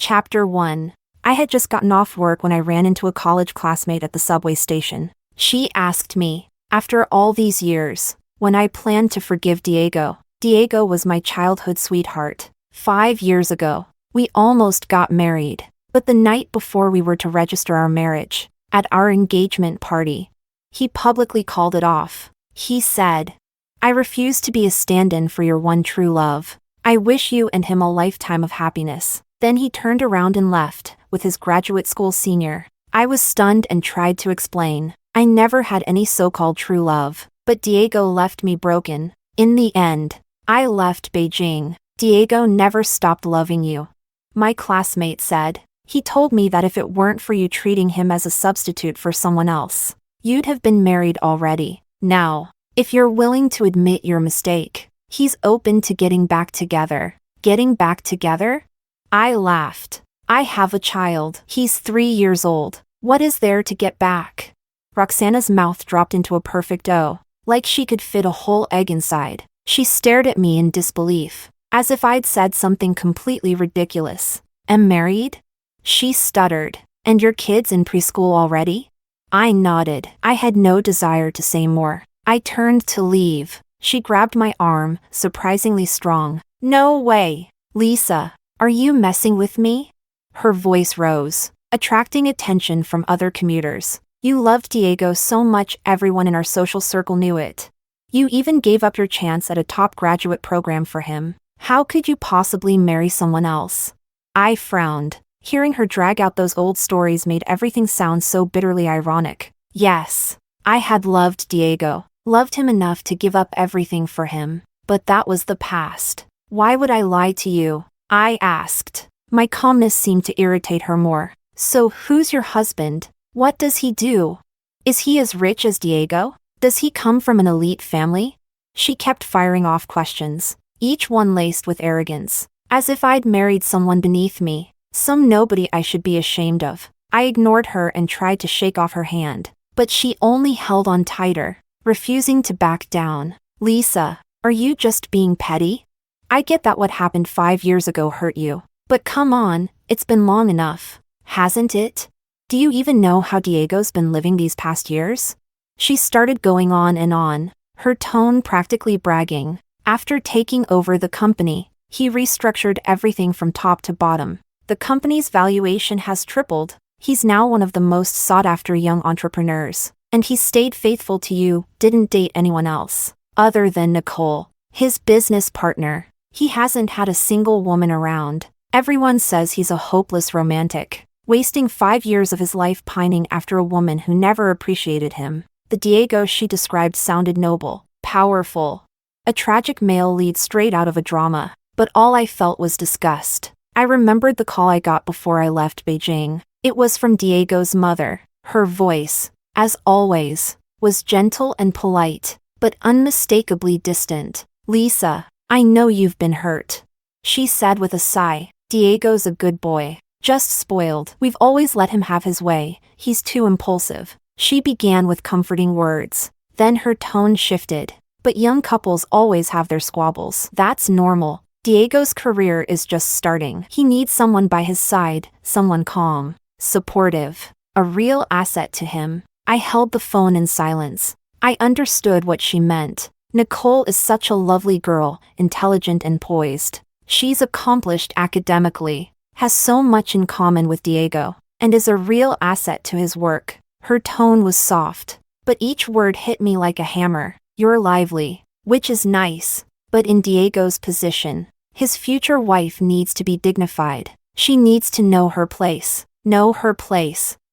Chapter 1. I had just gotten off work when I ran into a college classmate at the subway station. She asked me, after all these years, when I planned to forgive Diego. Diego was my childhood sweetheart. 5 years ago, we almost got married. But the night before we were to register our marriage, at our engagement party, he publicly called it off. He said, "I refuse to be a stand-in for your one true love. I wish you and him a lifetime of happiness." Then he turned around and left, with his graduate school senior. I was stunned and tried to explain. I never had any so-called true love, but Diego left me broken. In the end, I left Beijing. Diego never stopped loving you. My classmate said. He told me that if it weren't for you treating him as a substitute for someone else, you'd have been married already. Now, if you're willing to admit your mistake, he's open to getting back together. Getting back together? I laughed. I have a child. He's 3 years old. What is there to get back? Roxana's mouth dropped into a perfect O, like she could fit a whole egg inside. She stared at me in disbelief, as if I'd said something completely ridiculous. Am married? She stuttered. And your kid's in preschool already? I nodded. I had no desire to say more. I turned to leave. She grabbed my arm, surprisingly strong. No way. Lisa, are you messing with me? Her voice rose, attracting attention from other commuters. You loved Diego so much everyone in our social circle knew it. You even gave up your chance at a top graduate program for him. How could you possibly marry someone else? I frowned. Hearing her drag out those old stories made everything sound so bitterly ironic. Yes, I had loved Diego, loved him enough to give up everything for him. But that was the past. Why would I lie to you? I asked. My calmness seemed to irritate her more. So who's your husband? What does he do? Is he as rich as Diego? Does he come from an elite family? She kept firing off questions, each one laced with arrogance, as if I'd married someone beneath me. Some nobody I should be ashamed of. I ignored her and tried to shake off her hand, but she only held on tighter, refusing to back down. Lisa, are you just being petty? I get that what happened 5 years ago hurt you, but come on, it's been long enough, hasn't it? Do you even know how Diego's been living these past years? She started going on, her tone practically bragging. After taking over the company, he restructured everything from top to bottom. The company's valuation has tripled. He's now one of the most sought-after young entrepreneurs. And he stayed faithful to you, didn't date anyone else. Other than Nicole, his business partner. He hasn't had a single woman around. Everyone says he's a hopeless romantic, wasting 5 years of his life pining after a woman who never appreciated him. The Diego she described sounded noble, powerful. A tragic male lead straight out of a drama. But all I felt was disgust. I remembered the call I got before I left Beijing. It was from Diego's mother. Her voice, as always, was gentle and polite, but unmistakably distant. Lisa, I know you've been hurt, she said with a sigh. Diego's a good boy, just spoiled. We've always let him have his way. He's too impulsive. She began with comforting words. Then her tone shifted. But young couples always have their squabbles. That's normal. Diego's career is just starting. He needs someone by his side, someone calm, supportive, a real asset to him. I held the phone in silence. I understood what she meant. Nicole is such a lovely girl, intelligent and poised. She's accomplished academically, has so much in common with Diego, and is a real asset to his work. Her tone was soft, but each word hit me like a hammer. You're lively, which is nice, but in Diego's position, his future wife needs to be dignified. She needs to know her place.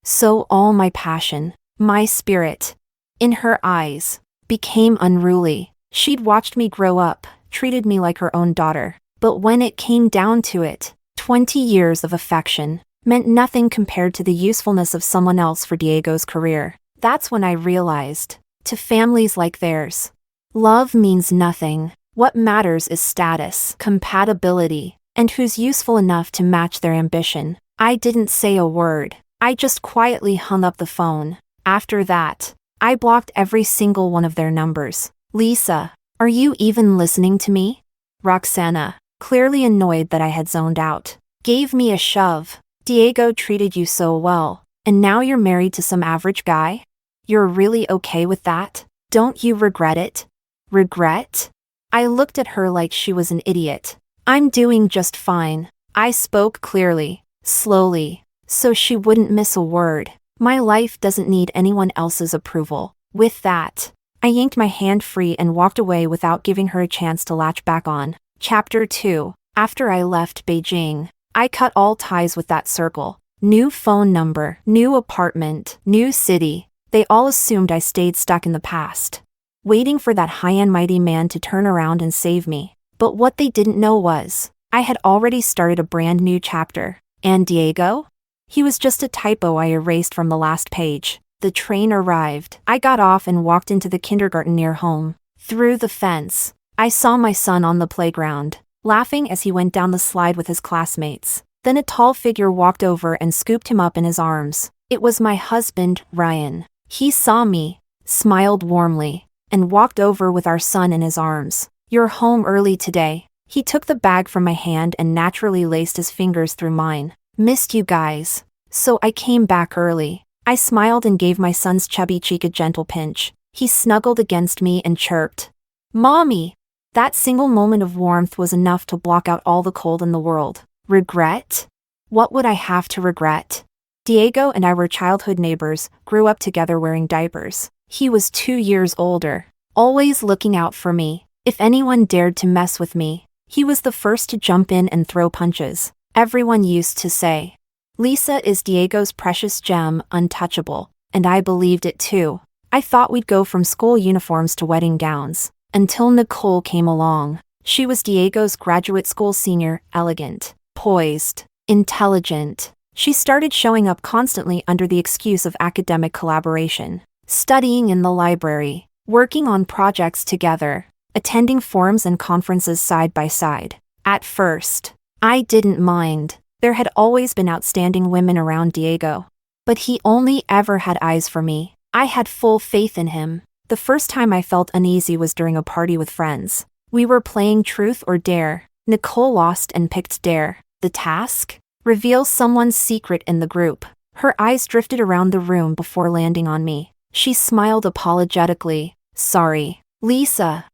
So all my passion, my spirit, in her eyes, became unruly. She'd watched me grow up, treated me like her own daughter. But when it came down to it, 20 years of affection meant nothing compared to the usefulness of someone else for Diego's career. That's when I realized, to families like theirs, love means nothing. What matters is status, compatibility, and who's useful enough to match their ambition. I didn't say a word. I just quietly hung up the phone. After that, I blocked every single one of their numbers. Lisa, are you even listening to me? Roxana, clearly annoyed that I had zoned out, Gave me a shove. Diego treated you so well, and now you're married to some average guy? You're really okay with that? Don't you regret it? Regret? I looked at her like she was an idiot. I'm doing just fine. I spoke clearly, slowly, so she wouldn't miss a word. My life doesn't need anyone else's approval. With that, I yanked my hand free and walked away without giving her a chance to latch back on. Chapter 2. After I left Beijing, I cut all ties with that circle. New phone number, new apartment, new city. They all assumed I stayed stuck in the past, waiting for that high and mighty man to turn around and save me. But what they didn't know was, I had already started a brand new chapter. And Diego? He was just a typo I erased from the last page. The train arrived. I got off and walked into the kindergarten near home. Through the fence, I saw my son on the playground, laughing as he went down the slide with his classmates. Then a tall figure walked over and scooped him up in his arms. It was my husband, Ryan. He saw me, smiled warmly, and walked over with our son in his arms. You're home early today. He took the bag from my hand and naturally laced his fingers through mine. Missed you guys. So I came back early. I smiled and gave my son's chubby cheek a gentle pinch. He snuggled against me and chirped, "Mommy!" That single moment of warmth was enough to block out all the cold in the world. Regret? What would I have to regret? Diego and I were childhood neighbors, grew up together wearing diapers. He was 2 years older, always looking out for me. If anyone dared to mess with me, he was the first to jump in and throw punches. Everyone used to say, "Lisa is Diego's precious gem, untouchable," and I believed it too. I thought we'd go from school uniforms to wedding gowns, until Nicole came along. She was Diego's graduate school senior, elegant, poised, intelligent. She started showing up constantly under the excuse of academic collaboration, studying in the library, working on projects together, attending forums and conferences side by side. At first, I didn't mind. There had always been outstanding women around Diego, but he only ever had eyes for me. I had full faith in him. The first time I felt uneasy was during a party with friends. We were playing Truth or Dare. Nicole lost and picked Dare. The task? Reveal someone's secret in the group. Her eyes drifted around the room before landing on me. She smiled apologetically. "Sorry, Lisa.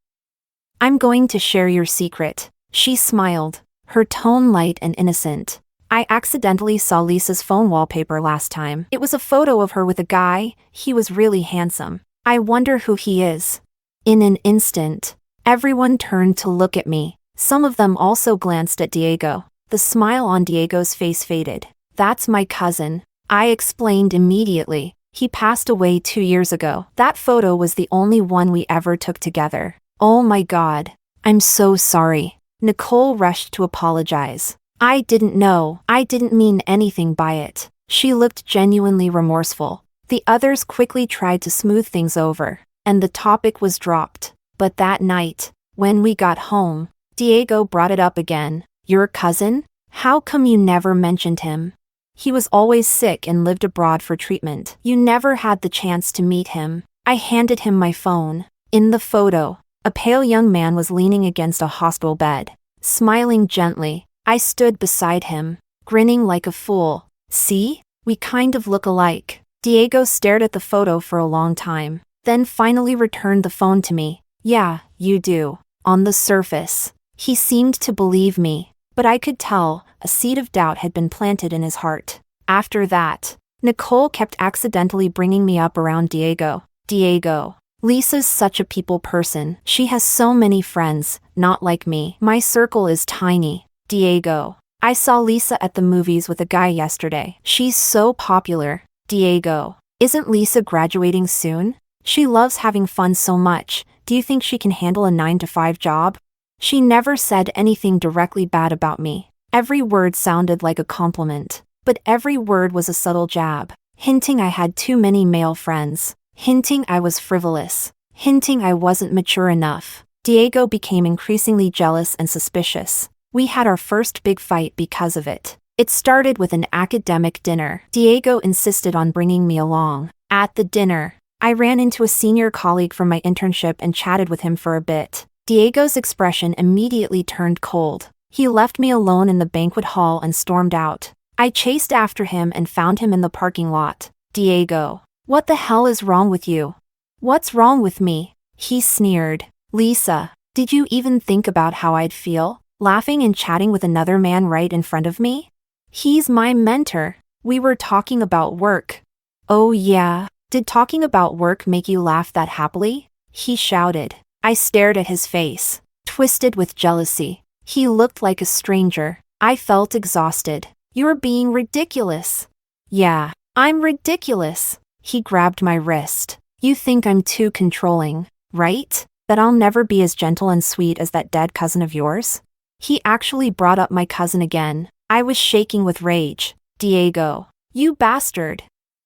I'm going to share your secret." She smiled, her tone light and innocent. I accidentally saw Lisa's phone wallpaper last time. It was a photo of her with a guy. He was really handsome. I wonder who he is. In an instant, everyone turned to look at me. Some of them also glanced at Diego. The smile on Diego's face faded. "That's my cousin," I explained immediately. "He passed away 2 years ago." That photo was the only one we ever took together. "Oh my God. I'm so sorry." Nicole rushed to apologize. "I didn't know. I didn't mean anything by it." She looked genuinely remorseful. The others quickly tried to smooth things over, and the topic was dropped. But that night, when we got home, Diego brought it up again. "Your cousin? How come you never mentioned him? He was always sick and lived abroad for treatment. You never had the chance to meet him." I handed him my phone. In the photo, a pale young man was leaning against a hospital bed, smiling gently. I stood beside him, grinning like a fool. "See? We kind of look alike." Diego stared at the photo for a long time, then finally returned the phone to me. "Yeah, you do." On the surface, he seemed to believe me, but I could tell a seed of doubt had been planted in his heart. After that, Nicole kept accidentally bringing me up around Diego. "Diego. Lisa's such a people person. She has so many friends, not like me. My circle is tiny." "Diego. I saw Lisa at the movies with a guy yesterday. She's so popular." "Diego. Isn't Lisa graduating soon? She loves having fun so much. Do you think she can handle a 9-to-5 job?" She never said anything directly bad about me. Every word sounded like a compliment, but every word was a subtle jab, hinting I had too many male friends, hinting I was frivolous, hinting I wasn't mature enough. Diego became increasingly jealous and suspicious. We had our first big fight because of it. It started with an academic dinner. Diego insisted on bringing me along. At the dinner, I ran into a senior colleague from my internship and chatted with him for a bit. Diego's expression immediately turned cold. He left me alone in the banquet hall and stormed out. I chased after him and found him in the parking lot. Diego, what the hell is wrong with you? What's wrong with me? He sneered. Lisa, did you even think about how I'd feel, laughing and chatting with another man right in front of me? He's my mentor. We were talking about work. Oh yeah, did talking about work make you laugh that happily? He shouted. I stared at his face, twisted with jealousy. He looked like a stranger. I felt exhausted. You're being ridiculous. Yeah, I'm ridiculous. He grabbed my wrist. You think I'm too controlling, right? That I'll never be as gentle and sweet as that dead cousin of yours? He actually brought up my cousin again. I was shaking with rage. Diego, you bastard.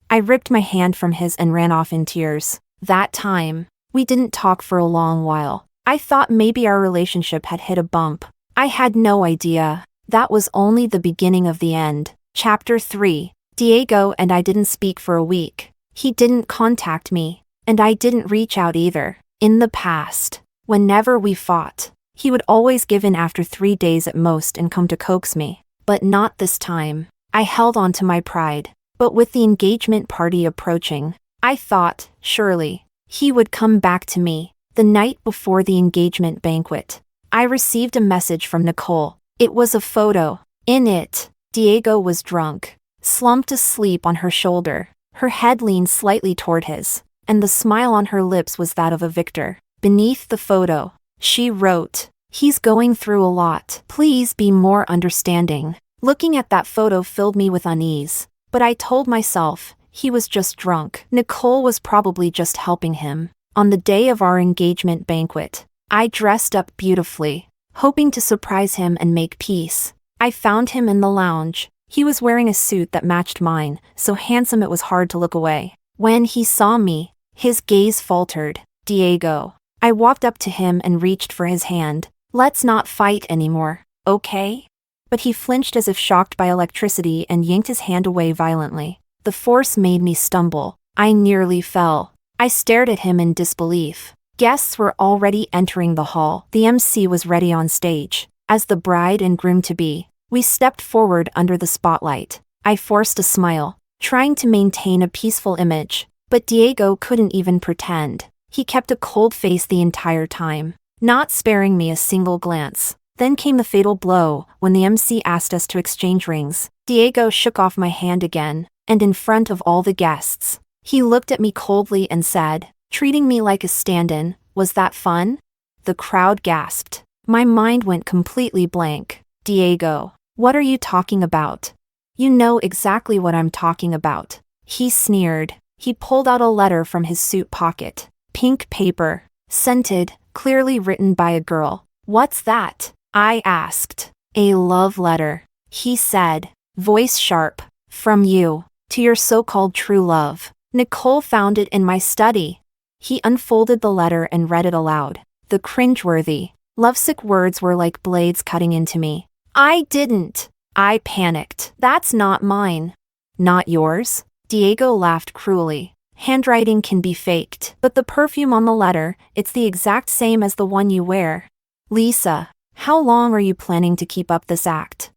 I ripped my hand from his and ran off in tears. That time, we didn't talk for a long while. I thought maybe our relationship had hit a bump. I had no idea. That was only the beginning of the end. Chapter 3. Diego and I didn't speak for a week. He didn't contact me, and I didn't reach out either. In the past, whenever we fought, he would always give in after 3 days at most and come to coax me. But not this time. I held on to my pride. But with the engagement party approaching, I thought, surely, he would come back to me. The night before the engagement banquet, I received a message from Nicole. It was a photo. In it, Diego was drunk, slumped asleep on her shoulder. Her head leaned slightly toward his, and the smile on her lips was that of a victor. Beneath the photo, she wrote, "He's going through a lot. Please be more understanding." Looking at that photo filled me with unease, but I told myself, he was just drunk. Nicole was probably just helping him. On the day of our engagement banquet, I dressed up beautifully, hoping to surprise him and make peace. I found him in the lounge. He was wearing a suit that matched mine, so handsome it was hard to look away. When he saw me, his gaze faltered. Diego. I walked up to him and reached for his hand. Let's not fight anymore, okay? But he flinched as if shocked by electricity and yanked his hand away violently. The force made me stumble. I nearly fell. I stared at him in disbelief. Guests were already entering the hall. The MC was ready on stage. As the bride and groom-to-be, we stepped forward under the spotlight. I forced a smile, trying to maintain a peaceful image, but Diego couldn't even pretend. He kept a cold face the entire time, not sparing me a single glance. Then came the fatal blow, when the MC asked us to exchange rings. Diego shook off my hand again, and in front of all the guests, he looked at me coldly and said, treating me like a stand-in, "Was that fun?" The crowd gasped. My mind went completely blank. Diego, what are you talking about? You know exactly what I'm talking about. He sneered. He pulled out a letter from his suit pocket. Pink paper, scented, clearly written by a girl. What's that? I asked. A love letter, he said, voice sharp. From you, to your so-called true love. Nicole found it in my study. He unfolded the letter and read it aloud. The cringeworthy, lovesick words were like blades cutting into me. I didn't. I panicked. That's not mine. Not yours? Diego laughed cruelly. Handwriting can be faked, but the perfume on the letter, it's the exact same as the one you wear. Lisa, how long are you planning to keep up this act?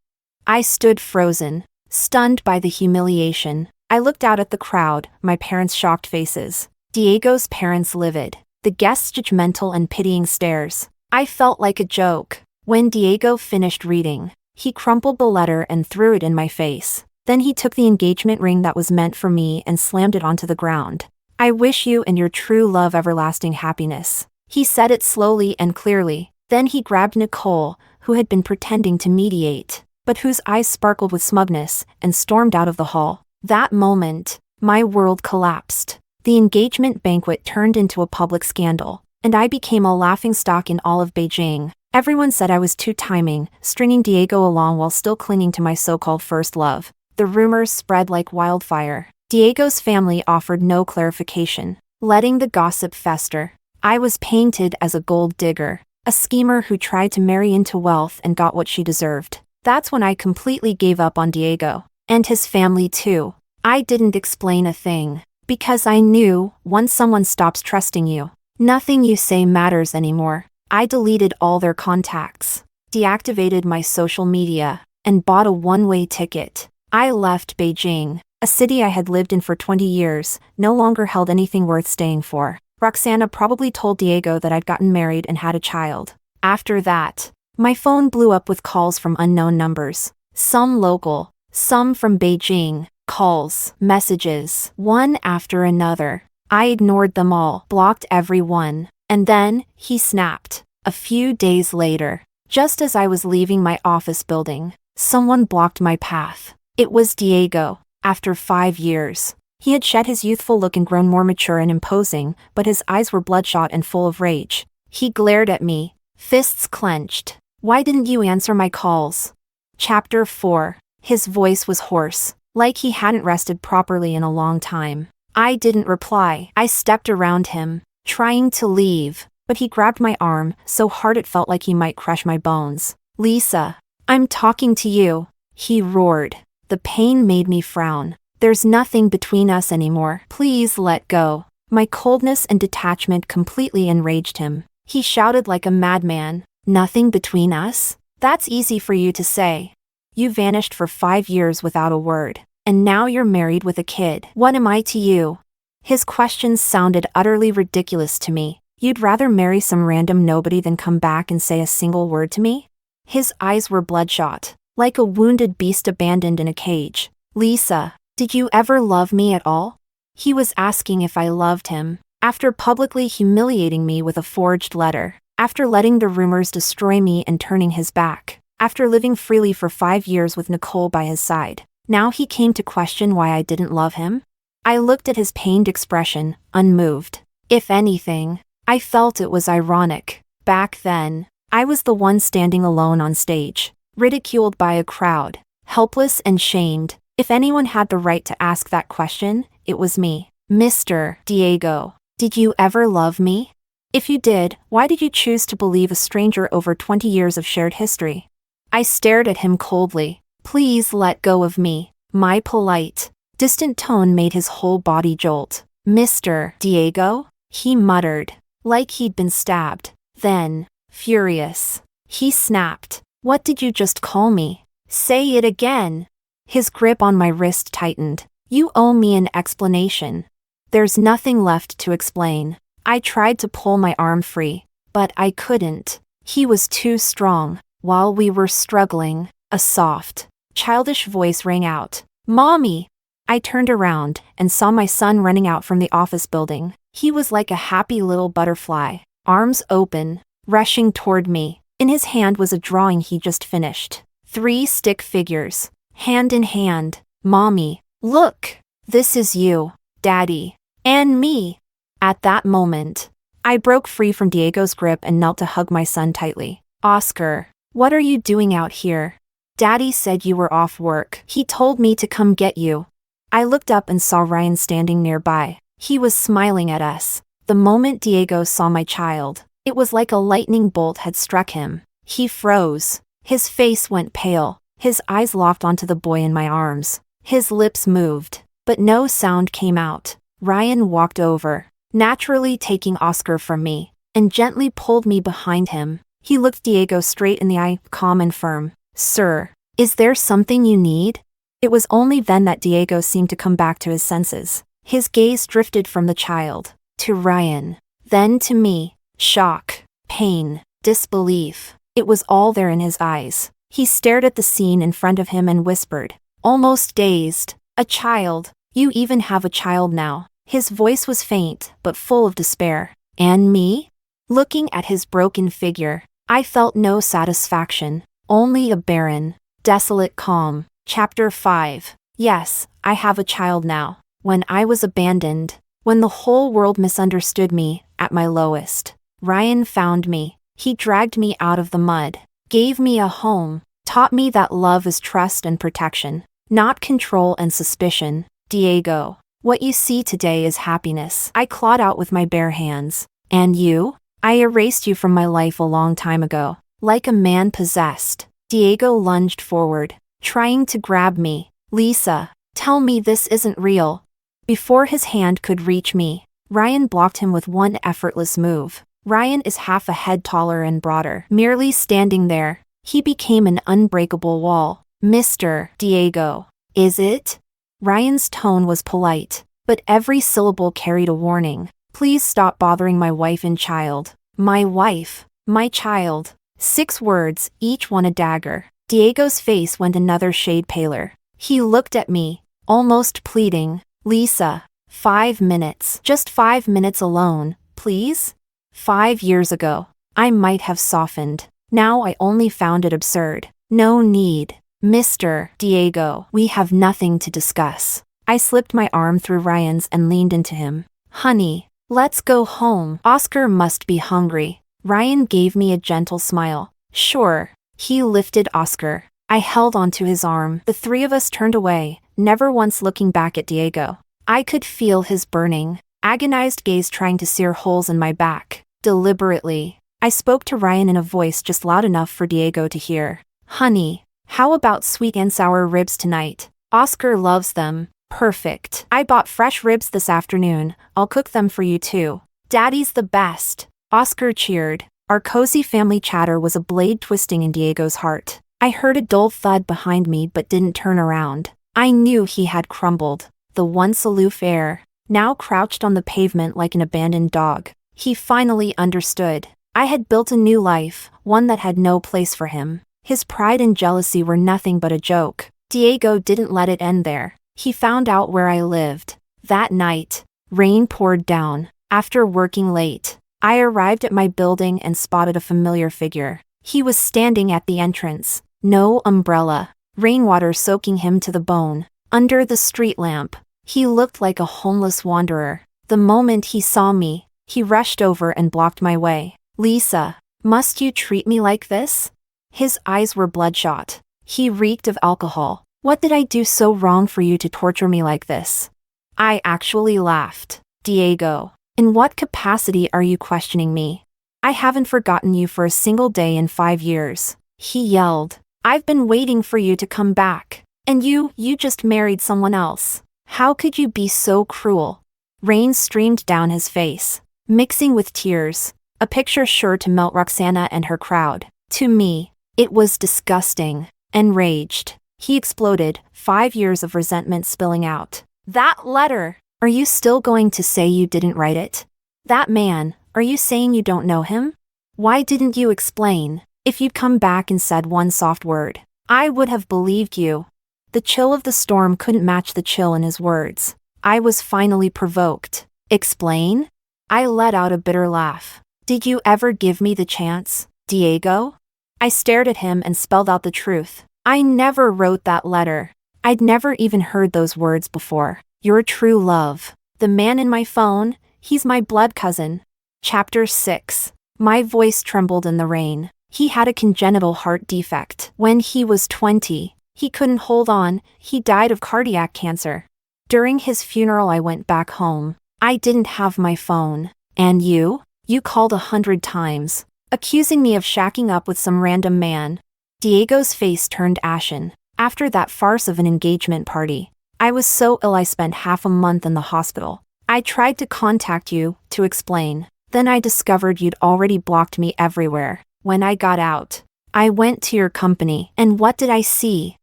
I stood frozen, stunned by the humiliation. I looked out at the crowd, my parents' shocked faces, Diego's parents livid, the guests' judgmental and pitying stares. I felt like a joke. When Diego finished reading, he crumpled the letter and threw it in my face. Then he took the engagement ring that was meant for me and slammed it onto the ground. I wish you and your true love everlasting happiness. He said it slowly and clearly. Then he grabbed Nicole, who had been pretending to mediate, but whose eyes sparkled with smugness, and stormed out of the hall. That moment, my world collapsed. The engagement banquet turned into a public scandal, and I became a laughingstock in all of Beijing. Everyone said I was two-timing, stringing Diego along while still clinging to my so-called first love. The rumors spread like wildfire. Diego's family offered no clarification, letting the gossip fester. I was painted as a gold digger, a schemer who tried to marry into wealth and got what she deserved. That's when I completely gave up on Diego. And his family too. I didn't explain a thing, because I knew, once someone stops trusting you, nothing you say matters anymore. I deleted all their contacts. deactivated my social media, and bought a one-way ticket. I left Beijing, a city I had lived in for 20 years, no longer held anything worth staying for. Roxana probably told Diego that I'd gotten married and had a child. After that, my phone blew up with calls from unknown numbers. Some local, some from Beijing. Calls, messages, one after another. I ignored them all, blocked every one. And then, he snapped. A few days later, just as I was leaving my office building, someone blocked my path. It was Diego. After 5 years, he had shed his youthful look and grown more mature and imposing, but his eyes were bloodshot and full of rage. He glared at me, fists clenched. Why didn't you answer my calls? Chapter 4. His voice was hoarse, like he hadn't rested properly in a long time. I didn't reply. I stepped around him, trying to leave, but he grabbed my arm so hard it felt like he might crush my bones. Lisa, I'm talking to you, he roared. The pain made me frown. There's nothing between us anymore. Please let go. My coldness and detachment completely enraged him. He shouted like a madman. Nothing between us? That's easy for you to say. You vanished for 5 years without a word, and now you're married with a kid. What am I to you? His questions sounded utterly ridiculous to me. You'd rather marry some random nobody than come back and say a single word to me? His eyes were bloodshot, like a wounded beast abandoned in a cage. Lisa, did you ever love me at all? He was asking if I loved him, after publicly humiliating me with a forged letter, after letting the rumors destroy me and turning his back, after living freely for 5 years with Nicole by his side. Now he came to question why I didn't love him? I looked at his pained expression, unmoved. If anything, I felt it was ironic. Back then, I was the one standing alone on stage, ridiculed by a crowd, helpless and shamed. If anyone had the right to ask that question, it was me. Mr. Diego, did you ever love me? If you did, why did you choose to believe a stranger over 20 years of shared history? I stared at him coldly. Please let go of me. My polite, distant tone made his whole body jolt. Mr. Diego? He muttered, like he'd been stabbed. Then, furious, he snapped. What did you just call me? Say it again. His grip on my wrist tightened. You owe me an explanation. There's nothing left to explain. I tried to pull my arm free, but I couldn't. He was too strong. While we were struggling, a soft, childish voice rang out. Mommy! I turned around and saw my son running out from the office building. He was like a happy little butterfly, arms open, rushing toward me. In his hand was a drawing he just finished. 3 stick figures, hand in hand. Mommy, look! This is you, Daddy, and me. At that moment, I broke free from Diego's grip and knelt to hug my son tightly. Oscar, what are you doing out here? Daddy said you were off work. He told me to come get you. I looked up and saw Ryan standing nearby. He was smiling at us. The moment Diego saw my child, it was like a lightning bolt had struck him. He froze. His face went pale. His eyes locked onto the boy in my arms. His lips moved, but no sound came out. Ryan walked over, naturally taking Oscar from me, and gently pulled me behind him. He looked Diego straight in the eye, calm and firm. Sir, is there something you need? It was only then that Diego seemed to come back to his senses. His gaze drifted from the child, to Ryan, then to me. Shock, pain, disbelief. It was all there in his eyes. He stared at the scene in front of him and whispered, almost dazed, a child, you even have a child now. His voice was faint, but full of despair. And me? Looking at his broken figure, I felt no satisfaction, only a barren, desolate calm. Chapter 5. Yes, I have a child now. When I was abandoned, when the whole world misunderstood me, at my lowest, Ryan found me. He dragged me out of the mud, gave me a home, taught me that love is trust and protection, not control and suspicion. Diego, what you see today is happiness. I clawed out with my bare hands. And you? I erased you from my life a long time ago. Like a man possessed, Diego lunged forward, trying to grab me. Lisa, tell me this isn't real. Before his hand could reach me, Ryan blocked him with one effortless move. Ryan is half a head taller and broader. Merely standing there, He became an unbreakable wall. Mr. Diego. Is it? Ryan's tone was polite, but every syllable carried a warning. Please stop bothering my wife and child. My wife. My child. 6 words, each one a dagger. Diego's face went another shade paler. He looked at me, almost pleading. Lisa. 5 minutes. Just 5 minutes alone, please? 5 years ago, I might have softened. Now I only found it absurd. No need. Mr. Diego, we have nothing to discuss. I slipped my arm through Ryan's and leaned into him. Honey, let's go home. Oscar must be hungry. Ryan gave me a gentle smile. Sure. He lifted Oscar. I held onto his arm. The 3 of us turned away, never once looking back at Diego. I could feel his burning, agonized gaze trying to sear holes in my back. Deliberately, I spoke to Ryan in a voice just loud enough for Diego to hear. Honey, how about sweet and sour ribs tonight? Oscar loves them. Perfect. I bought fresh ribs this afternoon. I'll cook them for you too. Daddy's the best. Oscar cheered. Our cozy family chatter was a blade twisting in Diego's heart. I heard a dull thud behind me but didn't turn around. I knew he had crumbled. The once aloof heir, now crouched on the pavement like an abandoned dog. He finally understood. I had built a new life, one that had no place for him. His pride and jealousy were nothing but a joke. Diego didn't let it end there. He found out where I lived. That night, rain poured down. After working late, I arrived at my building and spotted a familiar figure. He was standing at the entrance. No umbrella. Rainwater soaking him to the bone. Under the street lamp, he looked like a homeless wanderer. The moment he saw me, he rushed over and blocked my way. Lisa, must you treat me like this? His eyes were bloodshot. He reeked of alcohol. What did I do so wrong for you to torture me like this? I actually laughed. Diego, in what capacity are you questioning me? I haven't forgotten you for a single day in 5 years. He yelled. I've been waiting for you to come back. And you just married someone else. How could you be so cruel? Rain streamed down his face, mixing with tears, a picture sure to melt Roxana and her crowd. To me, it was disgusting. Enraged, he exploded, 5 years of resentment spilling out. That letter! Are you still going to say you didn't write it? That man, are you saying you don't know him? Why didn't you explain? If you'd come back and said one soft word, I would have believed you. The chill of the storm couldn't match the chill in his words. I was finally provoked. Explain? I let out a bitter laugh. Did you ever give me the chance, Diego? I stared at him and spelled out the truth. I never wrote that letter. I'd never even heard those words before. Your true love. The man in my phone, he's my blood cousin. Chapter 6. My voice trembled in the rain. He had a congenital heart defect. When he was 20, he couldn't hold on. He died of cardiac cancer. During his funeral, I went back home. I didn't have my phone. And you? You called 100 times, accusing me of shacking up with some random man. Diego's face turned ashen. After that farce of an engagement party, I was so ill I spent half a month in the hospital. I tried to contact you, to explain. Then I discovered you'd already blocked me everywhere. When I got out, I went to your company, and what did I see?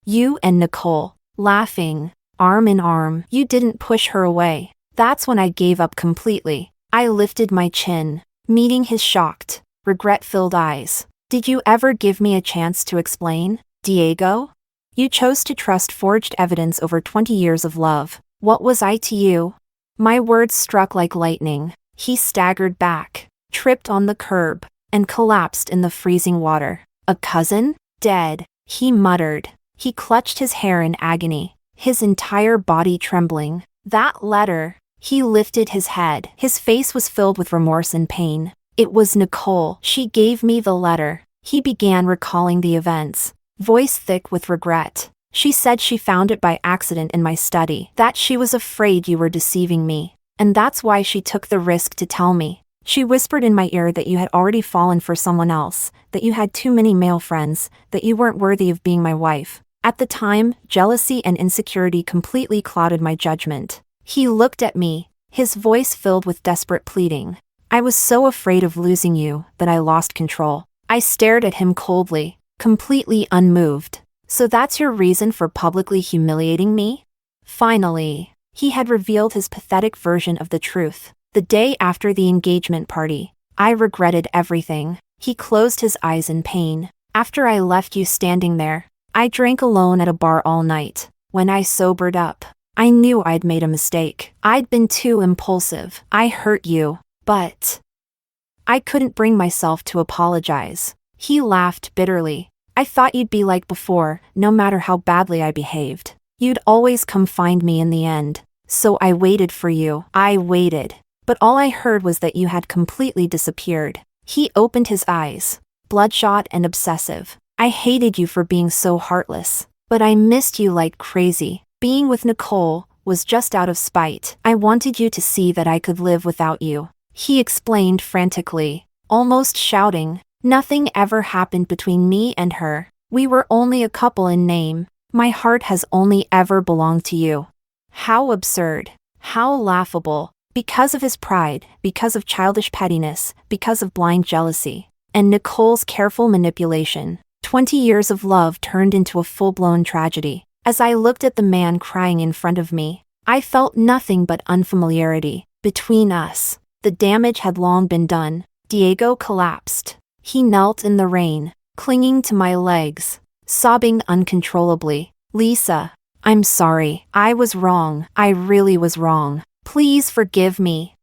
You and Nicole, laughing, arm in arm. You didn't push her away. That's when I gave up completely. I lifted my chin, meeting his shocked, regret-filled eyes. Did you ever give me a chance to explain, Diego? You chose to trust forged evidence over 20 years of love. What was I to you? My words struck like lightning. He staggered back, tripped on the curb, and collapsed in the freezing water. A cousin? Dead, he muttered. He clutched his hair in agony, his entire body trembling. That letter. He lifted his head. His face was filled with remorse and pain. It was Nicole. She gave me the letter. He began recalling the events, voice thick with regret. She said she found it by accident in my study, that she was afraid you were deceiving me, and that's why she took the risk to tell me. She whispered in my ear that you had already fallen for someone else, that you had too many male friends, that you weren't worthy of being my wife. At the time, jealousy and insecurity completely clouded my judgment. He looked at me, his voice filled with desperate pleading. I was so afraid of losing you that I lost control. I stared at him coldly. completely unmoved. So that's your reason for publicly humiliating me? Finally, he had revealed his pathetic version of the truth. The day after the engagement party, I regretted everything. He closed his eyes in pain. After I left you standing there, I drank alone at a bar all night. When I sobered up, I knew I'd made a mistake. I'd been too impulsive. I hurt you, but I couldn't bring myself to apologize. He laughed bitterly. I thought you'd be like before, no matter how badly I behaved. You'd always come find me in the end. So I waited for you. I waited. But all I heard was that you had completely disappeared. He opened his eyes, bloodshot and obsessive. I hated you for being so heartless. But I missed you like crazy. Being with Nicole was just out of spite. I wanted you to see that I could live without you. He explained frantically, almost shouting. Nothing ever happened between me and her. We were only a couple in name. My heart has only ever belonged to you. How absurd. How laughable. Because of his pride, because of childish pettiness, because of blind jealousy, and Nicole's careful manipulation, 20 years of love turned into a full-blown tragedy. As I looked at the man crying in front of me, I felt nothing but unfamiliarity. Between us, the damage had long been done. Diego collapsed. He knelt in the rain, clinging to my legs, sobbing uncontrollably. Lisa, I'm sorry. I was wrong. I really was wrong. Please forgive me.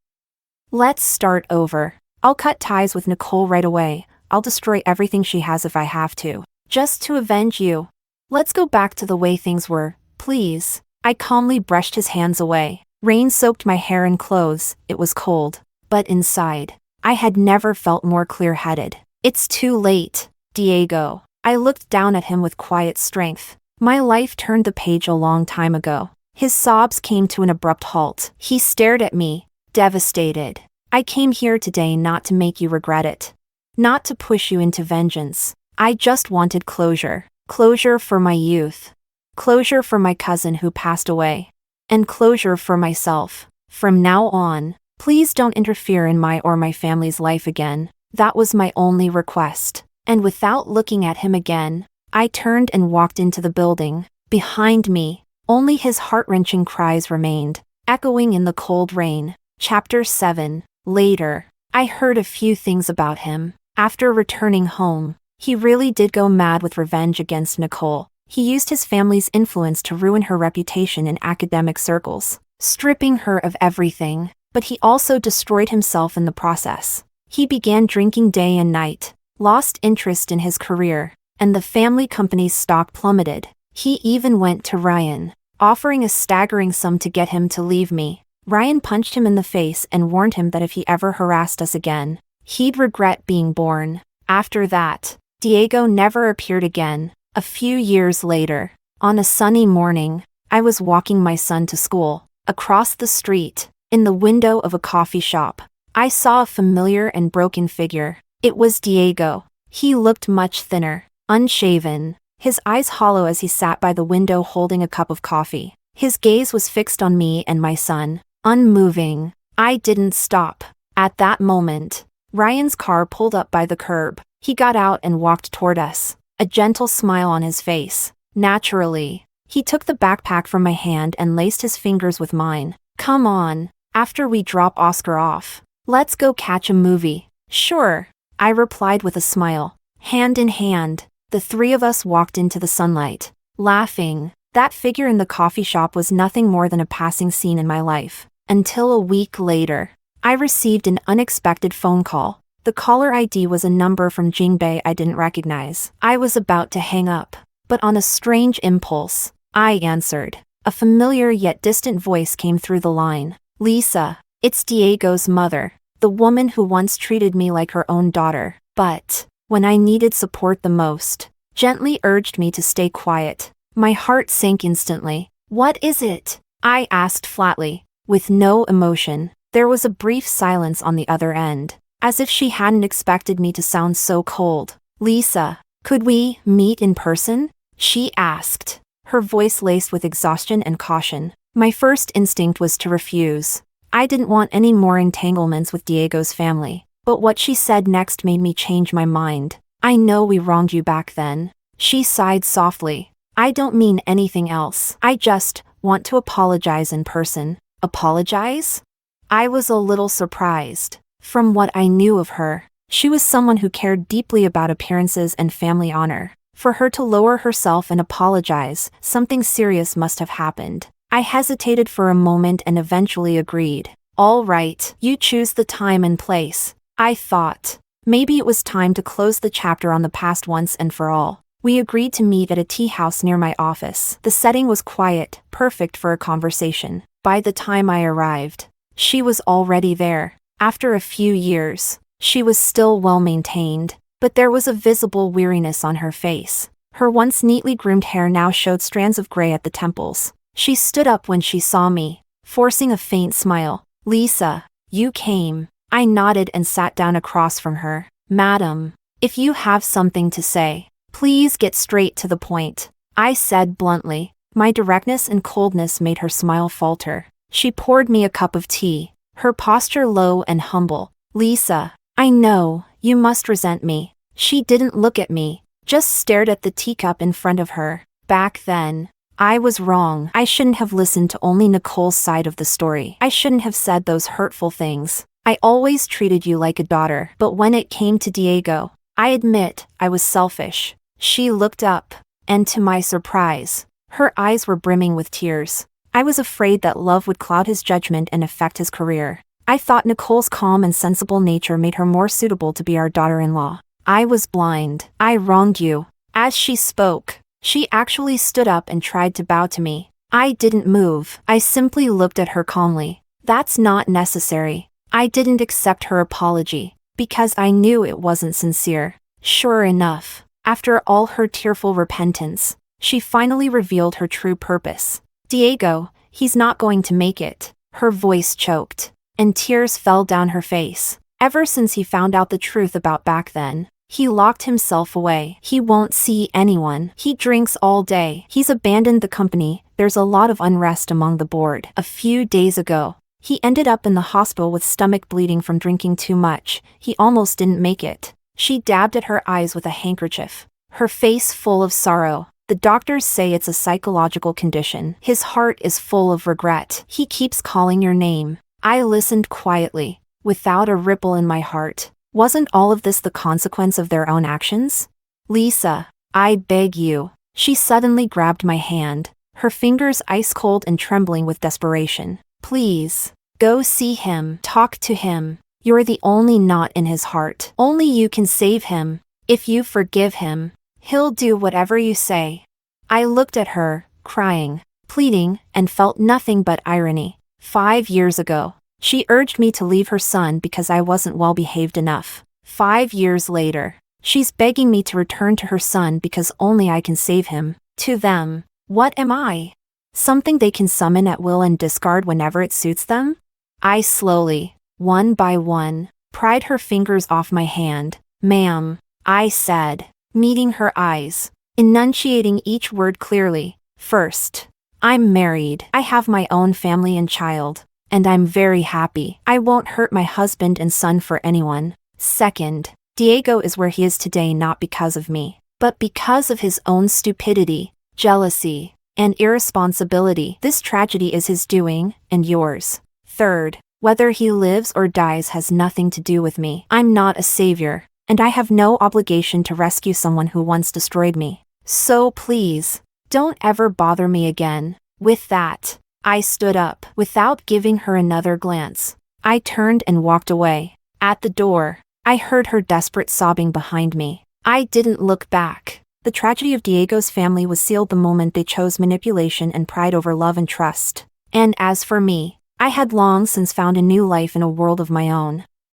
Let's start over. I'll cut ties with Nicole right away. I'll destroy everything she has if I have to, just to avenge you. Let's go back to the way things were, please. I calmly brushed his hands away. Rain soaked my hair and clothes. It was cold. But inside, I had never felt more clear-headed. It's too late, Diego. I looked down at him with quiet strength. My life turned the page a long time ago. His sobs came to an abrupt halt. He stared at me, devastated. I came here today not to make you regret it. Not to push you into vengeance. I just wanted closure. Closure for my youth. Closure for my cousin who passed away. And closure for myself. From now on, please don't interfere in my or my family's life again. That was my only request. And without looking at him again, I turned and walked into the building. Behind me, only his heart-wrenching cries remained, echoing in the cold rain. Chapter 7. Later, I heard a few things about him. After returning home, he really did go mad with revenge against Nicole. He used his family's influence to ruin her reputation in academic circles, stripping her of everything. But he also destroyed himself in the process. He began drinking day and night, lost interest in his career, and the family company's stock plummeted. He even went to Ryan, offering a staggering sum to get him to leave me. Ryan punched him in the face and warned him that if he ever harassed us again, he'd regret being born. After that, Diego never appeared again. A few years later, on a sunny morning, I was walking my son to school. Across the street, in the window of a coffee shop, I saw a familiar and broken figure. It was Diego. He looked much thinner, unshaven, his eyes hollow as he sat by the window holding a cup of coffee. His gaze was fixed on me and my son, unmoving. I didn't stop. At that moment, Ryan's car pulled up by the curb. He got out and walked toward us, a gentle smile on his face. Naturally, he took the backpack from my hand and laced his fingers with mine. Come on, after we drop Oscar off, let's go catch a movie. Sure, I replied with a smile. Hand in hand, the three of us walked into the sunlight, laughing. That figure in the coffee shop was nothing more than a passing scene in my life. Until a week later, I received an unexpected phone call. The caller ID was a number from Jingbei I didn't recognize. I was about to hang up, but on a strange impulse, I answered. A familiar yet distant voice came through the line. Lisa, it's Diego's mother, the woman who once treated me like her own daughter, but, when I needed support the most, gently urged me to stay quiet. My heart sank instantly. What is it? I asked flatly, with no emotion. There was a brief silence on the other end, as if she hadn't expected me to sound so cold. Lisa, could we meet in person? She asked, her voice laced with exhaustion and caution. My first instinct was to refuse. I didn't want any more entanglements with Diego's family, but what she said next made me change my mind. I know we wronged you back then. She sighed softly. I don't mean anything else. I just want to apologize in person. Apologize? I was a little surprised. From what I knew of her, she was someone who cared deeply about appearances and family honor. For her to lower herself and apologize, something serious must have happened. I hesitated for a moment and eventually agreed. All right, you choose the time and place. I thought. Maybe it was time to close the chapter on the past once and for all. We agreed to meet at a tea house near my office. The setting was quiet, perfect for a conversation. By the time I arrived, she was already there. After a few years, she was still well maintained, but there was a visible weariness on her face. Her once neatly groomed hair now showed strands of gray at the temples. She stood up when she saw me, forcing a faint smile. Lisa, you came. I nodded and sat down across from her. Madam, if you have something to say, please get straight to the point, I said bluntly. My directness and coldness made her smile falter. She poured me a cup of tea, her posture low and humble. Lisa, I know, you must resent me. She didn't look at me, just stared at the teacup in front of her. Back then, I was wrong. I shouldn't have listened to only Nicole's side of the story. I shouldn't have said those hurtful things. I always treated you like a daughter, but when it came to Diego, I admit I was selfish. She looked up, and to my surprise, her eyes were brimming with tears. I was afraid that love would cloud his judgment and affect his career. I thought Nicole's calm and sensible nature made her more suitable to be our daughter-in-law. I was blind. I wronged you. As she spoke, she actually stood up and tried to bow to me. I didn't move. I simply looked at her calmly. That's not necessary. I didn't accept her apology, because I knew it wasn't sincere. Sure enough, after all her tearful repentance, she finally revealed her true purpose. Diego, he's not going to make it. Her voice choked, and tears fell down her face. Ever since he found out the truth about back then, he locked himself away. He won't see anyone. He drinks all day. He's abandoned the company. There's a lot of unrest among the board. A few days ago, he ended up in the hospital with stomach bleeding from drinking too much. He almost didn't make it. She dabbed at her eyes with a handkerchief, her face full of sorrow. The doctors say it's a psychological condition. His heart is full of regret. He keeps calling your name. I listened quietly, without a ripple in my heart. Wasn't all of this the consequence of their own actions? Lisa, I beg you. She suddenly grabbed my hand, her fingers ice cold and trembling with desperation. Please, go see him. Talk to him. You're the only knot in his heart. Only you can save him. If you forgive him, he'll do whatever you say. I looked at her, crying, pleading, and felt nothing but irony. 5 years ago, she urged me to leave her son because I wasn't well behaved enough. 5 years later, she's begging me to return to her son because only I can save him. To them, what am I? Something they can summon at will and discard whenever it suits them? I slowly, one by one, pried her fingers off my hand. Ma'am, I said, meeting her eyes, enunciating each word clearly. First, I'm married. I have my own family and child, and I'm very happy. I won't hurt my husband and son for anyone. Second, Diego is where he is today not because of me, but because of his own stupidity, jealousy, and irresponsibility. This tragedy is his doing, and yours. Third, whether he lives or dies has nothing to do with me. I'm not a savior, and I have no obligation to rescue someone who once destroyed me. So please, don't ever bother me again. With that, I stood up. Without giving her another glance, I turned and walked away. At the door, I heard her desperate sobbing behind me. I didn't look back. The tragedy of Diego's family was sealed the moment they chose manipulation and pride over love and trust. And as for me, I had long since found a new life in a world of my own.